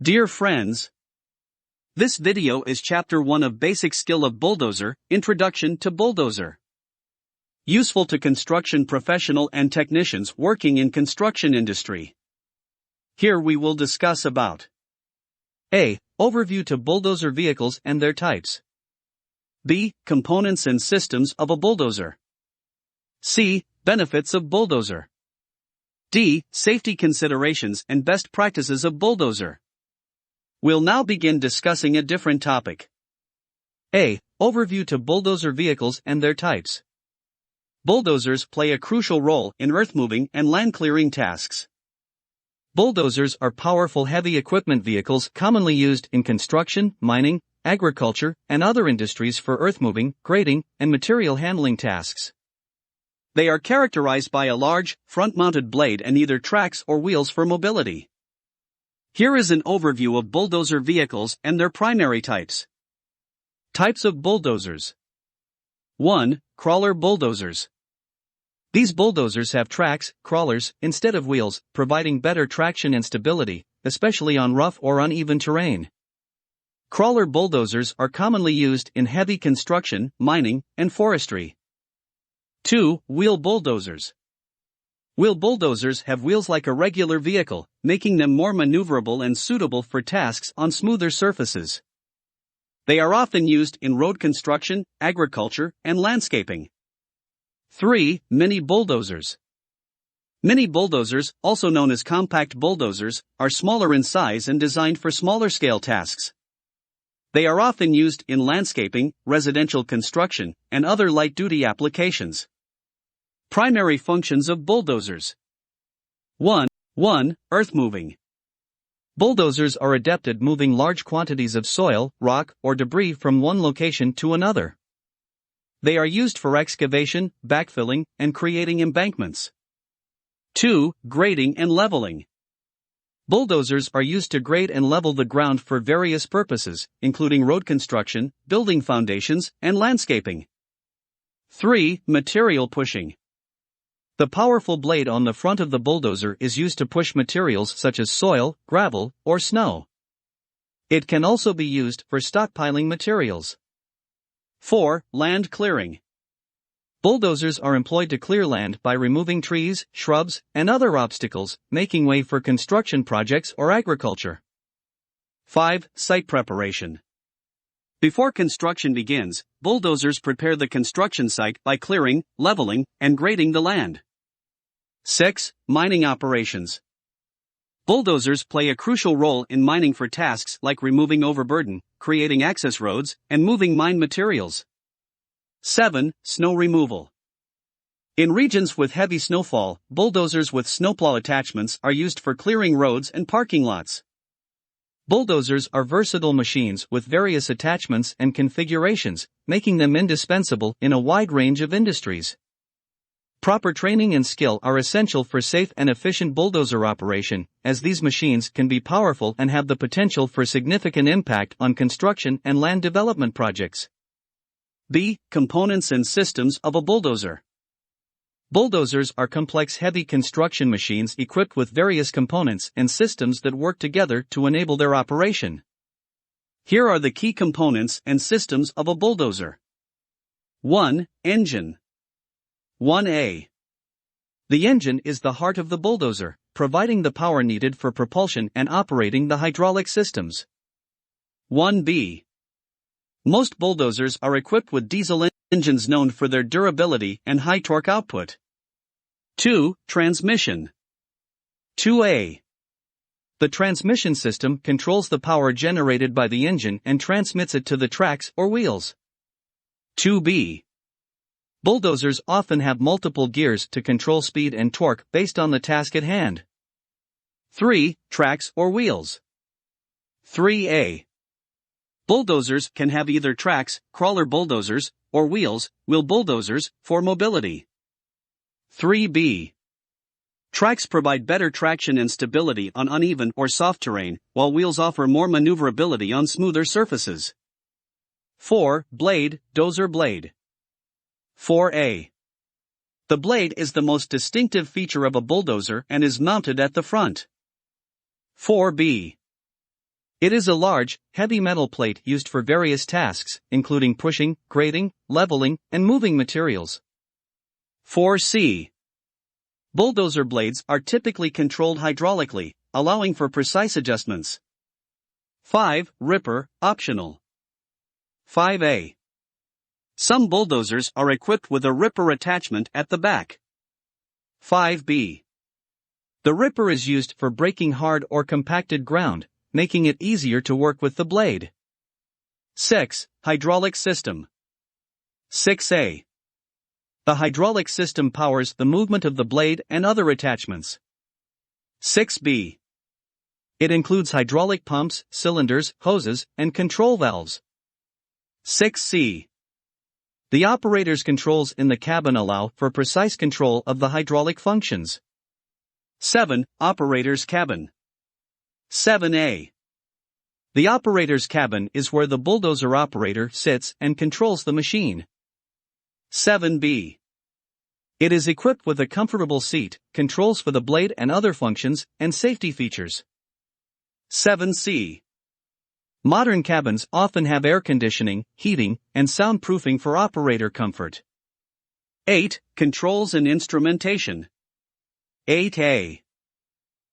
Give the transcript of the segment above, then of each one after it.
Dear friends, this video is Chapter 1 of Basic Skill of Bulldozer, Introduction to Bulldozer. Useful to construction professional and technicians working in construction industry. Here we will discuss about A. Overview to bulldozer vehicles and their types. B. Components and systems of a bulldozer. C. Benefits of bulldozer. D. Safety considerations and best practices of bulldozer. We'll now begin discussing a different topic. A. Overview to bulldozer vehicles and their types. Bulldozers play a crucial role in earth-moving and land-clearing tasks. Bulldozers are powerful heavy equipment vehicles commonly used in construction, mining, agriculture, and other industries for earth-moving, grading, and material handling tasks. They are characterized by a large, front-mounted blade and either tracks or wheels for mobility. Here is an overview of bulldozer vehicles and their primary types. Types of bulldozers. 1. Crawler bulldozers. These bulldozers have tracks, crawlers, instead of wheels, providing better traction and stability, especially on rough or uneven terrain. Crawler bulldozers are commonly used in heavy construction, mining, and forestry. 2. Wheel bulldozers. Wheel bulldozers have wheels like a regular vehicle, making them more maneuverable and suitable for tasks on smoother surfaces. They are often used in road construction, agriculture, and landscaping. 3. Mini bulldozers. Mini bulldozers, also known as compact bulldozers, are smaller in size and designed for smaller scale tasks. They are often used in landscaping, residential construction, and other light-duty applications. Primary functions of bulldozers. 1. Earth moving. Bulldozers are adept at moving large quantities of soil, rock, or debris from one location to another. They are used for excavation, backfilling, and creating embankments. 2. Grading and leveling. Bulldozers are used to grade and level the ground for various purposes, including road construction, building foundations, and landscaping. 3. Material pushing. The powerful blade on the front of the bulldozer is used to push materials such as soil, gravel, or snow. It can also be used for stockpiling materials. 4. Land clearing. Bulldozers are employed to clear land by removing trees, shrubs, and other obstacles, making way for construction projects or agriculture. 5. Site preparation. Before construction begins, bulldozers prepare the construction site by clearing, leveling, and grading the land. 6. Mining operations. Bulldozers play a crucial role in mining for tasks like removing overburden, creating access roads, and moving mine materials. 7. Snow removal. In regions with heavy snowfall, bulldozers with snowplow attachments are used for clearing roads and parking lots. Bulldozers are versatile machines with various attachments and configurations, making them indispensable in a wide range of industries. Proper training and skill are essential for safe and efficient bulldozer operation, as these machines can be powerful and have the potential for significant impact on construction and land development projects. B. Components and systems of a bulldozer. Bulldozers are complex heavy construction machines equipped with various components and systems that work together to enable their operation. Here are the key components and systems of a bulldozer. 1. Engine. 1A. The engine is the heart of the bulldozer, providing the power needed for propulsion and operating the hydraulic systems. 1B. Most bulldozers are equipped with diesel engines known for their durability and high torque output. 2. Transmission. 2A. The transmission system controls the power generated by the engine and transmits it to the tracks or wheels. 2B. Bulldozers often have multiple gears to control speed and torque based on the task at hand. 3. Tracks or wheels. 3A. Bulldozers can have either tracks, crawler bulldozers, or wheels, wheel bulldozers, for mobility. 3B. Tracks provide better traction and stability on uneven or soft terrain, while wheels offer more maneuverability on smoother surfaces. 4. Blade, dozer blade. 4A. The blade is the most distinctive feature of a bulldozer and is mounted at the front. 4B. It is a large, heavy metal plate used for various tasks, including pushing, grading, leveling, and moving materials. 4C. Bulldozer blades are typically controlled hydraulically, allowing for precise adjustments. 5. Ripper, optional. 5A. Some bulldozers are equipped with a ripper attachment at the back. 5B. The ripper is used for breaking hard or compacted ground, making it easier to work with the blade. 6. Hydraulic system. 6A. The hydraulic system powers the movement of the blade and other attachments. 6B. It includes hydraulic pumps, cylinders, hoses, and control valves. 6C. The operator's controls in the cabin allow for precise control of the hydraulic functions. 7. Operator's cabin. 7A. The operator's cabin is where the bulldozer operator sits and controls the machine. 7B. It is equipped with a comfortable seat, controls for the blade and other functions, and safety features. 7C. Modern cabins often have air conditioning, heating, and soundproofing for operator comfort. 8. Controls and instrumentation. 8A.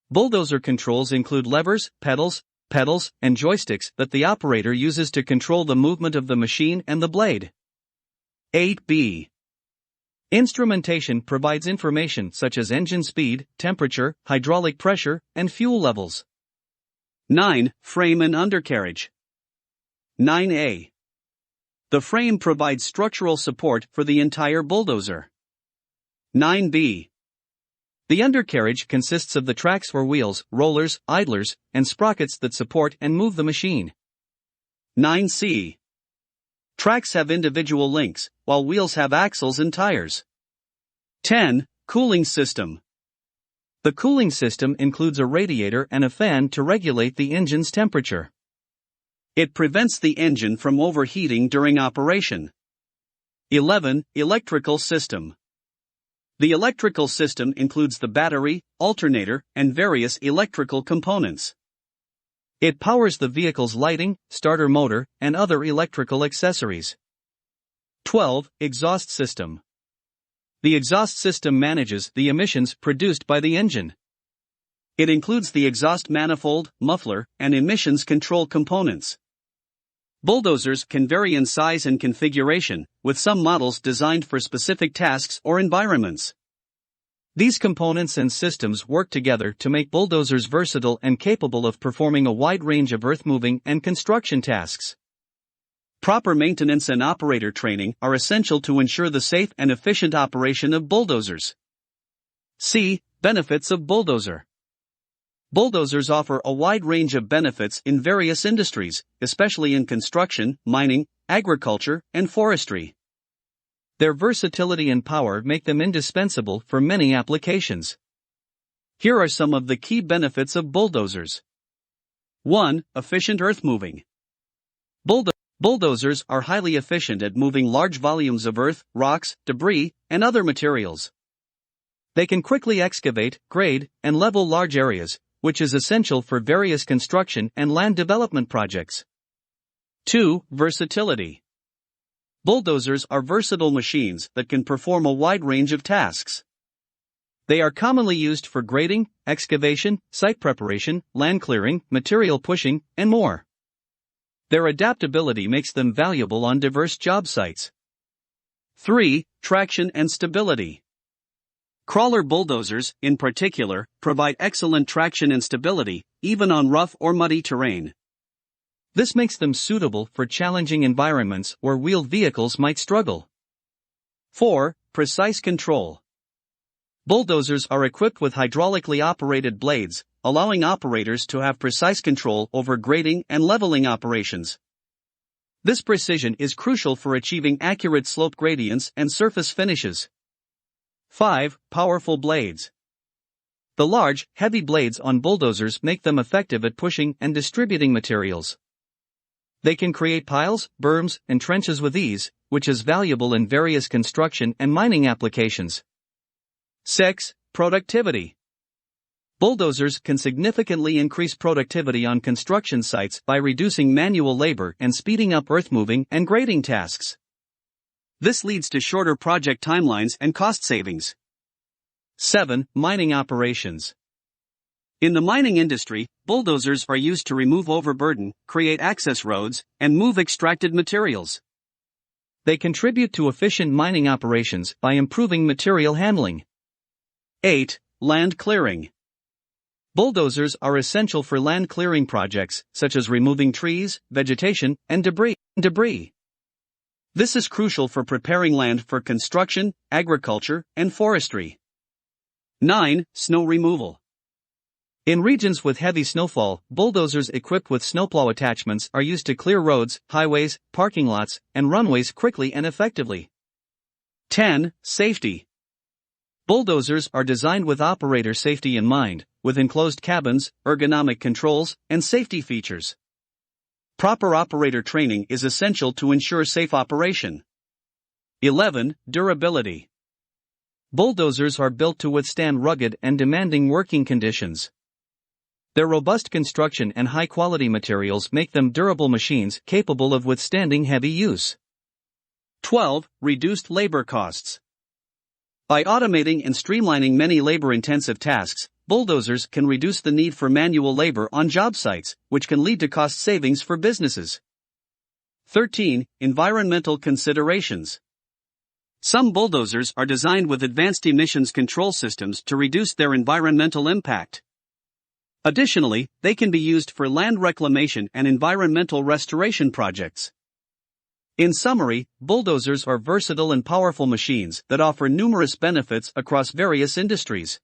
Bulldozer controls include levers, pedals, and joysticks that the operator uses to control the movement of the machine and the blade. 8B. Instrumentation provides information such as engine speed, temperature, hydraulic pressure, and fuel levels. 9. Frame and undercarriage. 9A. The frame provides structural support for the entire bulldozer. 9B. The undercarriage consists of the tracks for wheels, rollers, idlers, and sprockets that support and move the machine. 9C. Tracks have individual links, while wheels have axles and tires. 10. Cooling system. The cooling system includes a radiator and a fan to regulate the engine's temperature. It prevents the engine from overheating during operation. 11. Electrical system. The electrical system includes the battery, alternator, and various electrical components. It powers the vehicle's lighting, starter motor, and other electrical accessories. 12. Exhaust system. The exhaust system manages the emissions produced by the engine. It includes the exhaust manifold, muffler, and emissions control components. Bulldozers can vary in size and configuration, with some models designed for specific tasks or environments. These components and systems work together to make bulldozers versatile and capable of performing a wide range of earthmoving and construction tasks. Proper maintenance and operator training are essential to ensure the safe and efficient operation of bulldozers. C. Benefits of bulldozer. Bulldozers offer a wide range of benefits in various industries, especially in construction, mining, agriculture, and forestry. Their versatility and power make them indispensable for many applications. Here are some of the key benefits of bulldozers. 1. Efficient earthmoving. Bulldozers are highly efficient at moving large volumes of earth, rocks, debris, and other materials. They can quickly excavate, grade, and level large areas, which is essential for various construction and land development projects. 2. Versatility. Bulldozers are versatile machines that can perform a wide range of tasks. They are commonly used for grading, excavation, site preparation, land clearing, material pushing, and more. Their adaptability makes them valuable on diverse job sites. 3. Traction and stability. Crawler bulldozers, in particular, provide excellent traction and stability, even on rough or muddy terrain. This makes them suitable for challenging environments where wheeled vehicles might struggle. 4. Precise control. Bulldozers are equipped with hydraulically operated blades, allowing operators to have precise control over grading and leveling operations. This precision is crucial for achieving accurate slope gradients and surface finishes. 5. Powerful blades. The large, heavy blades on bulldozers make them effective at pushing and distributing materials. They can create piles, berms, and trenches with ease, which is valuable in various construction and mining applications. 6. Productivity. Bulldozers can significantly increase productivity on construction sites by reducing manual labor and speeding up earth-moving and grading tasks. This leads to shorter project timelines and cost savings. 7. Mining operations. In the mining industry, bulldozers are used to remove overburden, create access roads, and move extracted materials. They contribute to efficient mining operations by improving material handling. 8. Land clearing. Bulldozers are essential for land clearing projects, such as removing trees, vegetation, and debris. This is crucial for preparing land for construction, agriculture, and forestry. 9. Snow removal. In regions with heavy snowfall, bulldozers equipped with snowplow attachments are used to clear roads, highways, parking lots, and runways quickly and effectively. 10. Safety. Bulldozers are designed with operator safety in mind, with enclosed cabins, ergonomic controls, and safety features. Proper operator training is essential to ensure safe operation. 11. Durability. Bulldozers are built to withstand rugged and demanding working conditions. Their robust construction and high-quality materials make them durable machines capable of withstanding heavy use. 12. Reduced labor costs. By automating and streamlining many labor-intensive tasks, bulldozers can reduce the need for manual labor on job sites, which can lead to cost savings for businesses. 13. Environmental considerations. Some bulldozers are designed with advanced emissions control systems to reduce their environmental impact. Additionally, they can be used for land reclamation and environmental restoration projects. In summary, bulldozers are versatile and powerful machines that offer numerous benefits across various industries.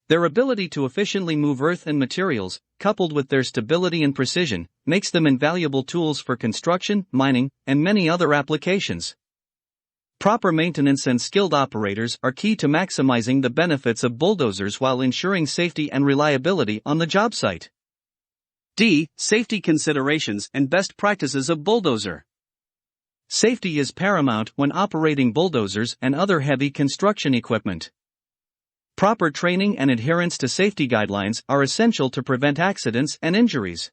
Their ability to efficiently move earth and materials, coupled with their stability and precision, makes them invaluable tools for construction, mining, and many other applications. Proper maintenance and skilled operators are key to maximizing the benefits of bulldozers while ensuring safety and reliability on the job site. D. Safety considerations and best practices of bulldozer. Safety is paramount when operating bulldozers and other heavy construction equipment. Proper training and adherence to safety guidelines are essential to prevent accidents and injuries.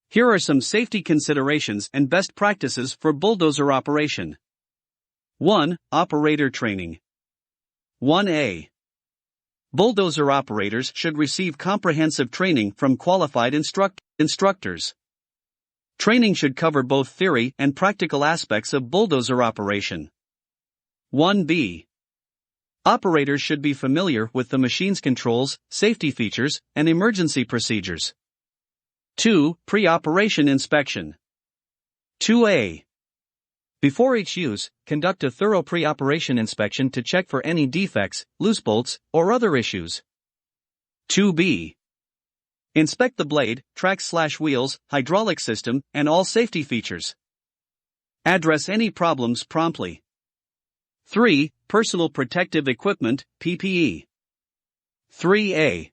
Here are some safety considerations and best practices for bulldozer operation. 1. Operator training. 1A. Bulldozer operators should receive comprehensive training from qualified instructors. Training should cover both theory and practical aspects of bulldozer operation. 1B. Operators should be familiar with the machine's controls, safety features, and emergency procedures. 2. Pre-operation inspection. 2A. Before each use, conduct a thorough pre-operation inspection to check for any defects, loose bolts, or other issues. 2B. Inspect the blade, tracks/wheels, hydraulic system, and all safety features. Address any problems promptly. 3. Personal protective equipment, PPE. 3A.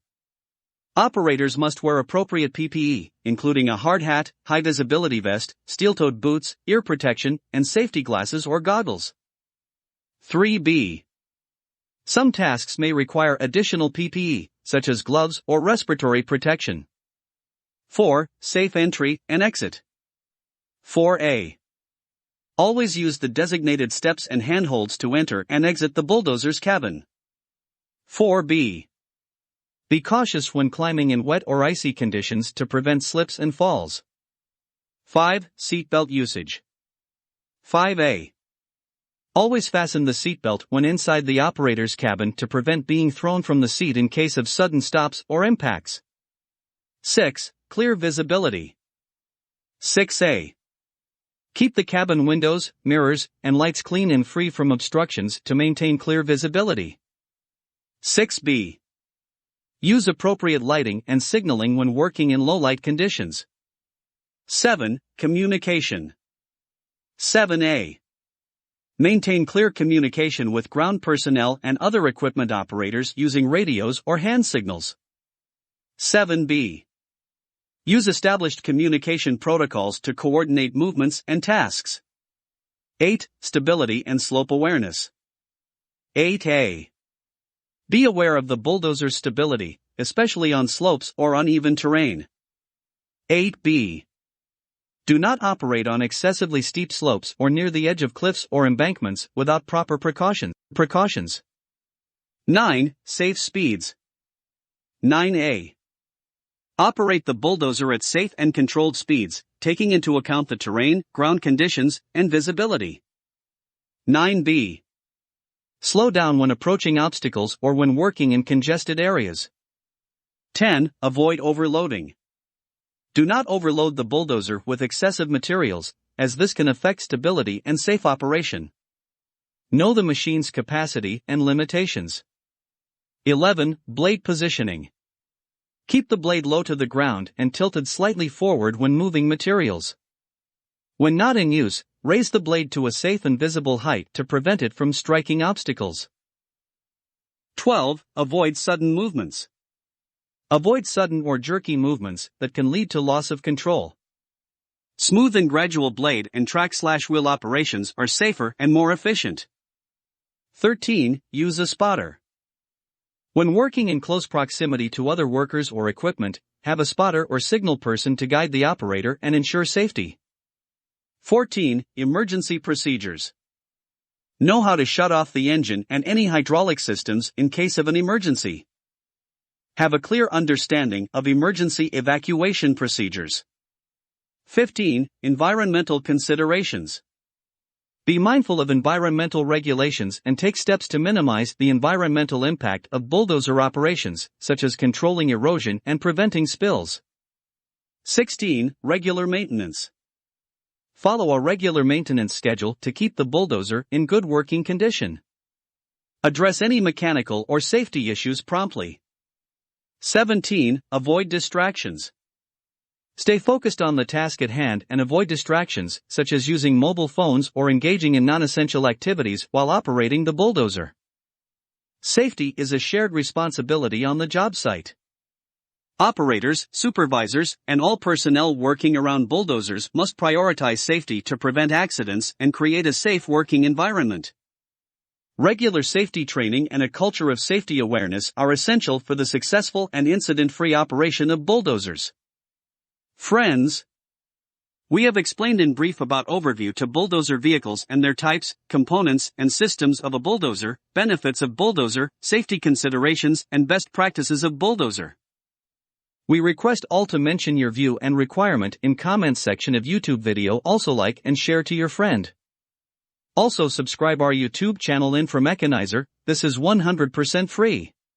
Operators must wear appropriate PPE, including a hard hat, high-visibility vest, steel-toed boots, ear protection, and safety glasses or goggles. 3B. Some tasks may require additional PPE, such as gloves or respiratory protection. 4. Safe entry and exit. 4A. Always use the designated steps and handholds to enter and exit the bulldozer's cabin. 4B. Be cautious when climbing in wet or icy conditions to prevent slips and falls. 5. Seatbelt usage. 5A. Always fasten the seatbelt when inside the operator's cabin to prevent being thrown from the seat in case of sudden stops or impacts. 6. Clear visibility. 6A. Keep the cabin windows, mirrors, and lights clean and free from obstructions to maintain clear visibility. 6B. Use appropriate lighting and signaling when working in low-light conditions. 7. Communication. 7A. Maintain clear communication with ground personnel and other equipment operators using radios or hand signals. 7B. Use established communication protocols to coordinate movements and tasks. 8. Stability and slope awareness. 8A. Be aware of the bulldozer's stability, especially on slopes or uneven terrain. 8b. Do not operate on excessively steep slopes or near the edge of cliffs or embankments without proper precautions. 9. Safe speeds. 9a. Operate the bulldozer at safe and controlled speeds, taking into account the terrain, ground conditions, and visibility. 9b. Slow down when approaching obstacles or when working in congested areas. 10. Avoid overloading. Do not overload the bulldozer with excessive materials, as this can affect stability and safe operation. Know the machine's capacity and limitations. 11. Blade positioning. Keep the blade low to the ground and tilted slightly forward when moving materials. When not in use, raise the blade to a safe and visible height to prevent it from striking obstacles. 12. Avoid sudden movements. Avoid sudden or jerky movements that can lead to loss of control. Smooth and gradual blade and track/wheel operations are safer and more efficient. 13. Use a spotter. When working in close proximity to other workers or equipment, have a spotter or signal person to guide the operator and ensure safety. 14. Emergency procedures. Know how to shut off the engine and any hydraulic systems in case of an emergency. Have a clear understanding of emergency evacuation procedures. 15. Environmental considerations. Be mindful of environmental regulations and take steps to minimize the environmental impact of bulldozer operations, such as controlling erosion and preventing spills. 16. Regular maintenance. Follow a regular maintenance schedule to keep the bulldozer in good working condition. Address any mechanical or safety issues promptly. 17. Avoid distractions. Stay focused on the task at hand and avoid distractions, such as using mobile phones or engaging in non-essential activities while operating the bulldozer. Safety is a shared responsibility on the job site. Operators, supervisors, and all personnel working around bulldozers must prioritize safety to prevent accidents and create a safe working environment. Regular safety training and a culture of safety awareness are essential for the successful and incident-free operation of bulldozers. Friends, we have explained in brief about overview to bulldozer vehicles and their types, components, and systems of a bulldozer, benefits of bulldozer, safety considerations, and best practices of bulldozer. We request all to mention your view and requirement in comments section of YouTube video. Also like and share to your friend. Also subscribe our YouTube channel Infomechanizer. This is 100% free.